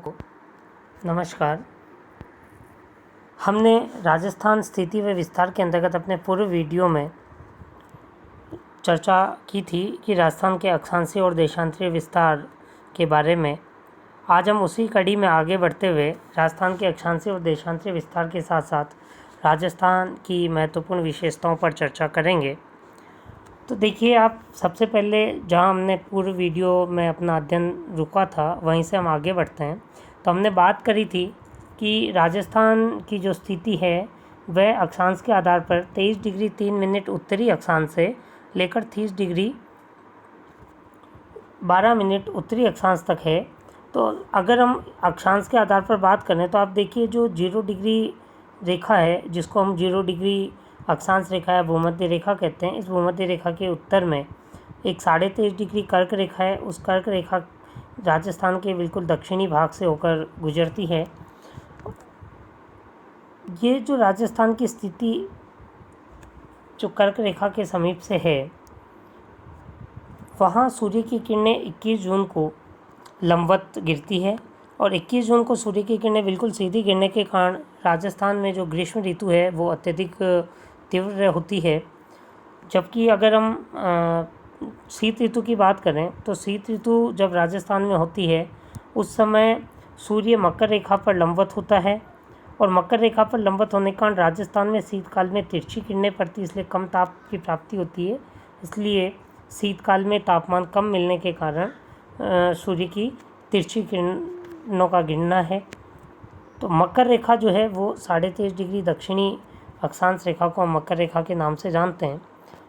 को नमस्कार। हमने राजस्थान स्थिति व विस्तार के अंतर्गत अपने पूर्व वीडियो में चर्चा की थी कि राजस्थान के अक्षांशीय और देशांतरीय विस्तार के बारे में। आज हम उसी कड़ी में आगे बढ़ते हुए राजस्थान के अक्षांशीय और देशांतरीय विस्तार के साथ साथ राजस्थान की महत्वपूर्ण विशेषताओं पर चर्चा करेंगे। तो देखिए, आप सबसे पहले जहां हमने पूर्व वीडियो में अपना अध्ययन रुका था वहीं से हम आगे बढ़ते हैं। तो हमने बात करी थी कि राजस्थान की जो स्थिति है वह अक्षांश के आधार पर 23 डिग्री 3 मिनट उत्तरी अक्षांश से लेकर 30 डिग्री 12 मिनट उत्तरी अक्षांश तक है। तो अगर हम अक्षांश के आधार पर बात करें तो आप देखिए, जो 0 डिग्री रेखा है जिसको हम 0 डिग्री अक्षांश रेखा या भूमध्य रेखा कहते हैं, इस भूमध्य रेखा के उत्तर में एक 23.5 डिग्री कर्क रेखा है। उस कर्क रेखा राजस्थान के बिल्कुल दक्षिणी भाग से होकर गुजरती है। ये जो राजस्थान की स्थिति जो कर्क रेखा के समीप से है, वहाँ सूर्य की किरणें 21 जून को लंबवत गिरती है और 21 जून को सूर्य की किरणें बिल्कुल सीधी गिरने के कारण राजस्थान में जो ग्रीष्म ऋतु है वो अत्यधिक तीव्र होती है। जबकि अगर हम शीत ऋतु की बात करें तो शीत ऋतु जब राजस्थान में होती है उस समय सूर्य मकर रेखा पर लंबवत होता है और मकर रेखा पर लंबवत होने के कारण राजस्थान में शीतकाल में तिरछी किरणें पड़ती, इसलिए कम ताप की प्राप्ति होती है। इसलिए शीतकाल में तापमान कम मिलने के कारण सूर्य की तिरछी किरणों का गिरना है। तो मकर रेखा जो है वो 23.5 डिग्री दक्षिणी अक्षांश रेखा को हम मकर रेखा के नाम से जानते हैं।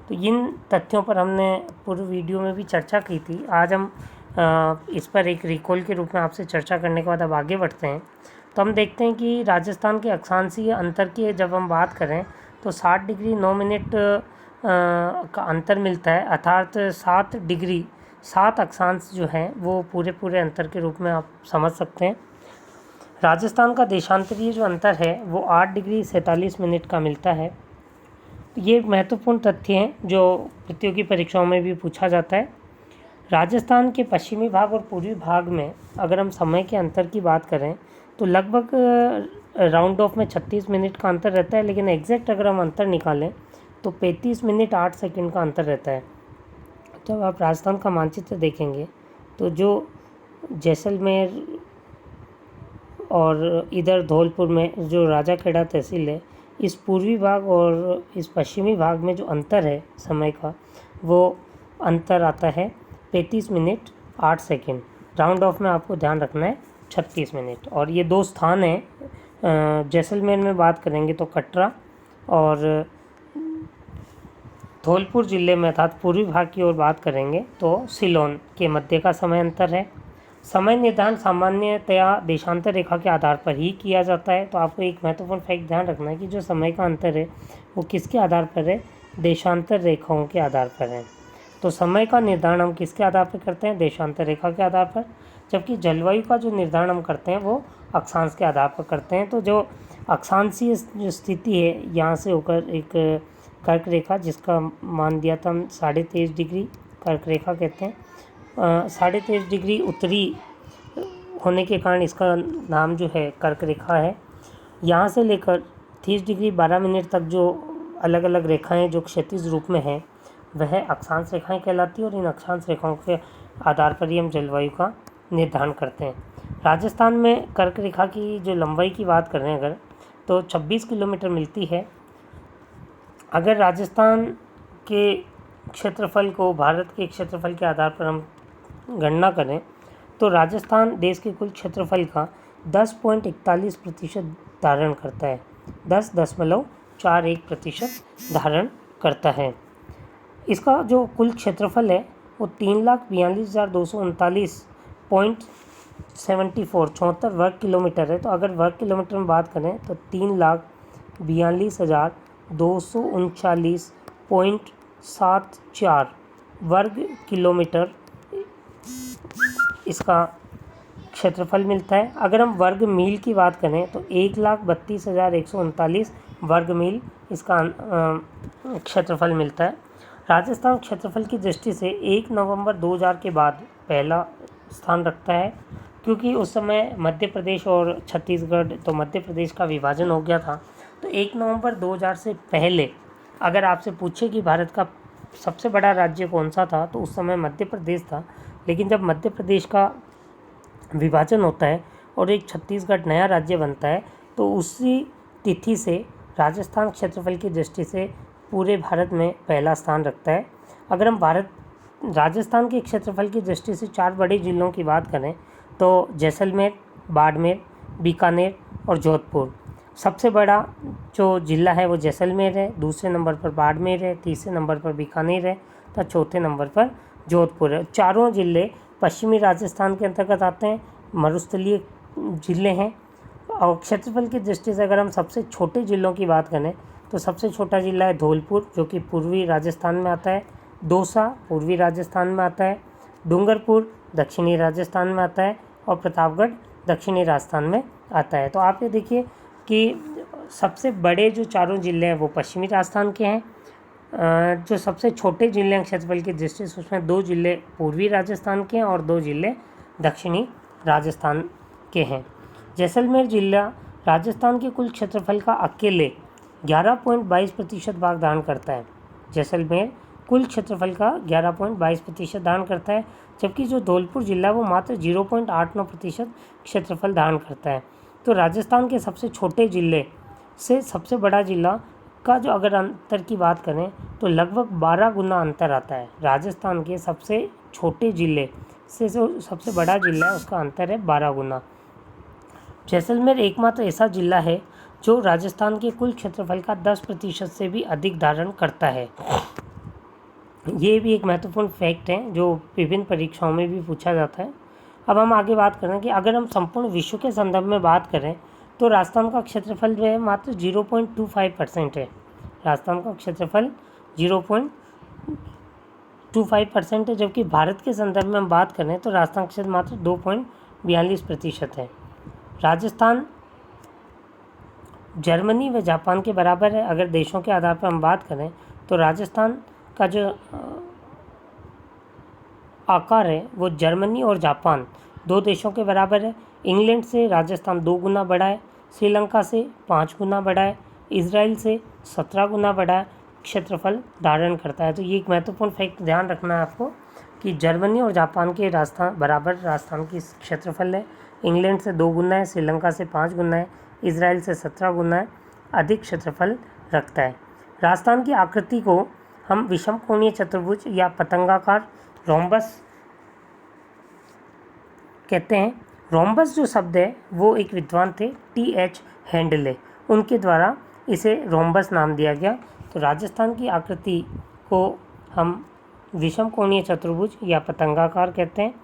तो इन तथ्यों पर हमने पूर्व वीडियो में भी चर्चा की थी। आज हम इस पर एक रिकॉल के रूप में आपसे चर्चा करने के बाद अब आगे बढ़ते हैं। तो हम देखते हैं कि राजस्थान के अक्षांशीय अंतर की जब हम बात करें तो 60 डिग्री 9 मिनट का अंतर मिलता है, अर्थात 7 डिग्री 7 अक्षांश जो हैं वो पूरे अंतर के रूप में आप समझ सकते हैं। राजस्थान का देशांतरीय जो अंतर है वो 8 डिग्री 47 मिनट का मिलता है। ये महत्वपूर्ण तथ्य हैं जो प्रतियोगी परीक्षाओं में भी पूछा जाता है। राजस्थान के पश्चिमी भाग और पूर्वी भाग में अगर हम समय के अंतर की बात करें तो लगभग राउंड ऑफ में 36 मिनट का अंतर रहता है, लेकिन एग्जैक्ट अगर हम अंतर निकालें तो 35 मिनट 8 सेकंड का अंतर रहता है। जब आप राजस्थान का मानचित्र देखेंगे तो जो जैसलमेर और इधर धौलपुर में जो राजाखेड़ा तहसील है, इस पूर्वी भाग और इस पश्चिमी भाग में जो अंतर है समय का, वो अंतर आता है 35 मिनट 8 सेकंड। राउंड ऑफ में आपको ध्यान रखना है 36 मिनट। और ये दो स्थान हैं, जैसलमेर में बात करेंगे तो कटरा और धौलपुर जिले में अर्थात पूर्वी भाग की ओर बात करेंगे तो सिलोन के मध्य का समय अंतर है। समय निर्धारण सामान्यतया देशांतर रेखा के आधार पर ही किया जाता है। तो आपको एक महत्वपूर्ण फैक्ट ध्यान रखना है कि जो समय का अंतर है वो किसके आधार पर है, देशांतर रेखाओं के आधार पर है। तो समय का निर्धारण हम किसके आधार पर करते हैं, देशांतर रेखा के आधार पर, जबकि जलवायु का जो निर्धारण हम करते हैं वो अक्षांश के आधार पर करते हैं। तो जो अक्षांशीय जो स्थिति है, यहाँ से होकर एक कर्क रेखा जिसका मान दिया था हम 23.5 डिग्री कर्क रेखा कहते हैं, 23.5 डिग्री उत्तरी होने के कारण इसका नाम जो है कर्क रेखा है। यहाँ से लेकर 30 डिग्री 12 मिनट तक जो अलग अलग रेखाएं जो क्षैतिज रूप में हैं वह अक्षांश रेखाएं कहलाती है और इन अक्षांश रेखाओं के आधार पर ही हम जलवायु का निर्धारण करते हैं। राजस्थान में कर्क रेखा की जो लंबाई की बात करें अगर तो 26 किलोमीटर मिलती है। अगर राजस्थान के क्षेत्रफल को भारत के क्षेत्रफल के आधार पर हम गणना करें तो राजस्थान देश के कुल क्षेत्रफल का 10.41% धारण करता है, 10.41% धारण करता है। इसका जो कुल क्षेत्रफल है वो 3,42,239.74 वर्ग किलोमीटर है। तो अगर वर्ग किलोमीटर में बात करें तो 3,42,239.74 वर्ग किलोमीटर इसका क्षेत्रफल मिलता है। अगर हम वर्ग मील की बात करें तो 1,32,139 वर्ग मील इसका क्षेत्रफल मिलता है। राजस्थान क्षेत्रफल की दृष्टि से 1 नवंबर 2000 के बाद पहला स्थान रखता है। क्योंकि उस समय मध्य प्रदेश और छत्तीसगढ़, तो मध्य प्रदेश का विभाजन हो गया था। तो 1 नवंबर 2000 से पहले अगर आपसे पूछे कि भारत का सबसे बड़ा राज्य कौन सा था, तो उस समय मध्य प्रदेश था। लेकिन जब मध्य प्रदेश का विभाजन होता है और एक छत्तीसगढ़ नया राज्य बनता है, तो उसी तिथि से राजस्थान क्षेत्रफल की दृष्टि से पूरे भारत में पहला स्थान रखता है। अगर हम राजस्थान के क्षेत्रफल की दृष्टि से 4 बड़े जिलों की बात करें तो जैसलमेर, बाड़मेर, बीकानेर और जोधपुर। सबसे बड़ा जो जिला है वो जैसलमेर है, दूसरे नंबर पर बाड़मेर है, तीसरे नंबर पर बीकानेर है तथा चौथे नंबर पर जोधपुर है। चारों जिले पश्चिमी राजस्थान के अंतर्गत आते हैं, मरुस्थलीय जिले हैं। और क्षेत्रफल की दृष्टि से अगर हम सबसे छोटे जिलों की बात करें तो सबसे छोटा जिला है धौलपुर, जो कि पूर्वी राजस्थान में आता है। दौसा पूर्वी राजस्थान में आता है। डूंगरपुर दक्षिणी राजस्थान में आता है और प्रतापगढ़ दक्षिणी राजस्थान में आता है। तो आप ये देखिए कि सबसे बड़े जो चारों जिले हैं वो पश्चिमी राजस्थान के हैं। जो सबसे छोटे जिले हैं क्षेत्रफल की दृष्टि से, उसमें 2 जिले पूर्वी राजस्थान के हैं और 2 जिले दक्षिणी राजस्थान के हैं। जैसलमेर जिला राजस्थान के कुल क्षेत्रफल का अकेले 11.22% भाग धारण करता है। जैसलमेर कुल क्षेत्रफल का 11.22% धारण करता है, जबकि जो धौलपुर जिला है वो मात्र 0.89% क्षेत्रफल धारण करता है। तो राजस्थान के सबसे छोटे जिले से सबसे बड़ा जिला का जो अगर अंतर की बात करें तो लगभग 12 गुना अंतर आता है। राजस्थान के सबसे छोटे जिले से जो सबसे बड़ा जिला है उसका अंतर है 12 गुना। जैसलमेर एकमात्र ऐसा जिला है जो राजस्थान के कुल क्षेत्रफल का 10% से भी अधिक धारण करता है। ये भी एक महत्वपूर्ण फैक्ट है जो विभिन्न परीक्षाओं में भी पूछा जाता है। अब हम आगे बात करें कि अगर हम संपूर्ण विश्व के संदर्भ में बात करें तो राजस्थान का क्षेत्रफल जो है मात्र 0.25% है। राजस्थान का क्षेत्रफल 0.25% है, जबकि भारत के संदर्भ में हम बात करें तो राजस्थान का क्षेत्र मात्र 2.42% है। राजस्थान जर्मनी व जापान के बराबर है। अगर देशों के आधार पर हम बात करें तो राजस्थान का जो आकार है वो जर्मनी और जापान 2 देशों के बराबर है। इंग्लैंड से राजस्थान 2 गुना बड़ा है, श्रीलंका से 5 गुना बड़ा है, इजराइल से 17 गुना बड़ा है क्षेत्रफल धारण करता है। तो ये एक महत्वपूर्ण फैक्ट ध्यान रखना है आपको कि जर्मनी और जापान के राजस्थान की क्षेत्रफल है। इंग्लैंड से 2 गुना है, श्रीलंका से 5 गुना है, इजराइल से 17 गुना है, अधिक क्षेत्रफल रखता है। राजस्थान की आकृति को हम विषम कोणीय चतुर्भुज या पतंगाकार रोम्बस कहते हैं। रोम्बस जो शब्द है वो एक विद्वान थे T.H. हैंडले, उनके द्वारा इसे रोम्बस नाम दिया गया। तो राजस्थान की आकृति को हम विषम कोणीय चतुर्भुज या पतंगाकार कहते हैं।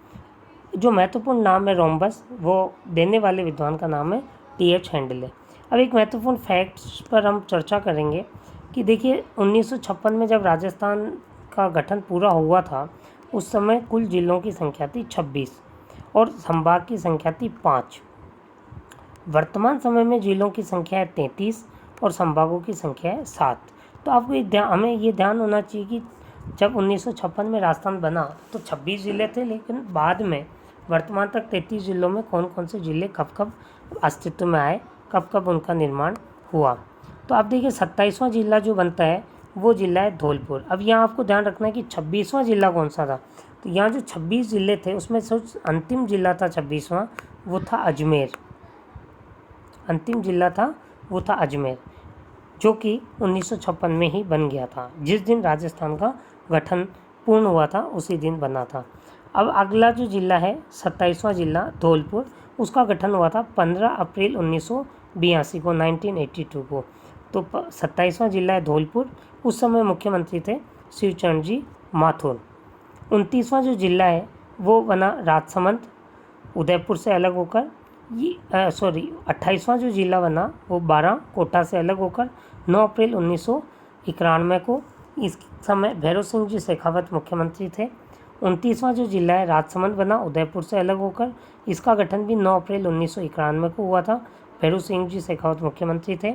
जो महत्वपूर्ण नाम है रोम्बस, वो देने वाले विद्वान का नाम है T.H. हैंडले। अब एक महत्वपूर्ण फैक्ट्स पर हम चर्चा करेंगे कि देखिए 1956 में जब राजस्थान का गठन पूरा हुआ था उस समय कुल जिलों की संख्या थी 26 और संभाग की संख्या थी 5। वर्तमान समय में जिलों की संख्या है 33 और संभागों की संख्या है 7। तो आपको हमें ये ध्यान होना चाहिए कि जब 1956 में राजस्थान बना तो 26 जिले थे, लेकिन बाद में वर्तमान तक 33 जिलों में कौन कौन से जिले कब कब अस्तित्व में आए, कब कब उनका निर्माण हुआ। तो आप देखिए 27वां जिला जो बनता है वो जिला है धौलपुर। अब यहाँ आपको ध्यान रखना है कि 26वां जिला कौन सा था। तो यहाँ जो 26 जिले थे उसमें से अंतिम जिला था 26वां, वो था अजमेर। अंतिम जिला था वो था अजमेर, जो कि 1956 में ही बन गया था। जिस दिन राजस्थान का गठन पूर्ण हुआ था उसी दिन बना था। अब अगला जो जिला है 27वां जिला धौलपुर, उसका गठन हुआ था 15 अप्रैल 1982 को 1982 को। तो 27वां जिला है धौलपुर। उस समय मुख्यमंत्री थे शिवचरण जी माथुर। 29वां जो जिला है वो बना राजसमंद, उदयपुर से अलग होकर। 28वां जो जिला बना वो 12 कोटा से अलग होकर 9 अप्रैल 1991 को। इस समय भैरव सिंह जी शेखावत मुख्यमंत्री थे। 29वां जो जिला है राजसमंद बना उदयपुर से अलग होकर। इसका गठन भी 9 अप्रैल 1991 को हुआ था। भैरव सिंह जी शेखावत मुख्यमंत्री थे।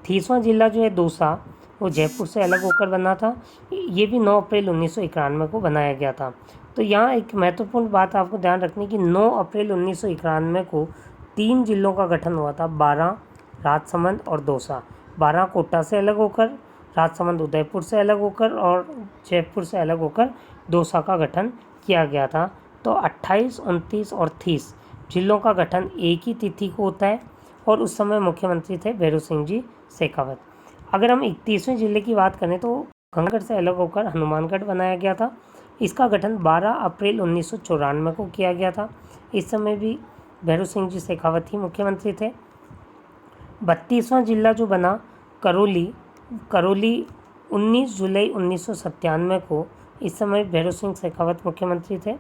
30वां जिला जो है दौसा, वो जयपुर से अलग होकर बना था। ये भी 9 अप्रैल 1991 को बनाया गया था। तो यहाँ एक महत्वपूर्ण बात आपको ध्यान रखनी कि 9 अप्रैल 1991 को 3 जिलों का गठन हुआ था, बारां, राजसमंद और दौसा। बारां कोटा से अलग होकर, राजसमंद उदयपुर से अलग होकर और जयपुर से अलग होकर दौसा का गठन किया गया था। तो 28, 29 और 30 जिलों का गठन एक ही तिथि को होता है और उस समय मुख्यमंत्री थे भैरों सिंह जी शेखावत। अगर हम 31वें जिले की बात करें तो गंगागढ़ से अलग होकर हनुमानगढ़ बनाया गया था। इसका गठन 12 अप्रैल 1994 को किया गया था। इस समय भी भैरों सिंह जी शेखावत ही मुख्यमंत्री थे। 32वां जिला जो बना करौली 19 जुलाई 1997 को, इस समय भैरों सिंह शेखावत मुख्यमंत्री थे।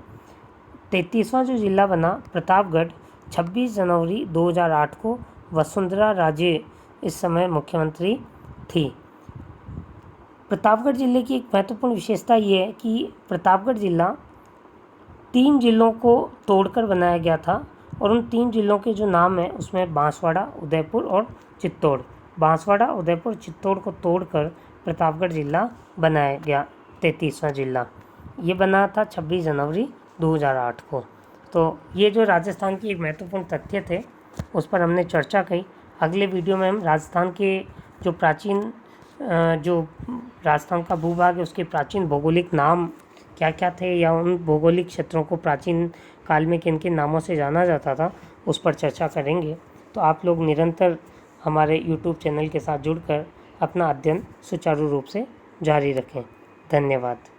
33वां जो जिला बना प्रतापगढ़ 26 जनवरी 2008 को वसुंधरा राजे इस समय मुख्यमंत्री थी। प्रतापगढ़ जिले की एक महत्वपूर्ण विशेषता ये है कि प्रतापगढ़ जिला 3 जिलों को तोड़कर बनाया गया था और उन 3 जिलों के जो नाम हैं उसमें बांसवाड़ा, उदयपुर और चित्तौड़। बांसवाड़ा, उदयपुर, चित्तौड़ को तोड़कर प्रतापगढ़ जिला बनाया गया 33वां जिला। ये बना था 26 जनवरी 2008 को। तो ये जो राजस्थान की एक महत्वपूर्ण तथ्य थे उस पर हमने चर्चा की। अगले वीडियो में हम राजस्थान के जो प्राचीन जो राजस्थान का भूभाग है उसके प्राचीन भौगोलिक नाम क्या क्या थे या उन भौगोलिक क्षेत्रों को प्राचीन काल में किन किन नामों से जाना जाता था उस पर चर्चा करेंगे। तो आप लोग निरंतर हमारे YouTube चैनल के साथ जुड़कर अपना अध्ययन सुचारू रूप से जारी रखें। धन्यवाद।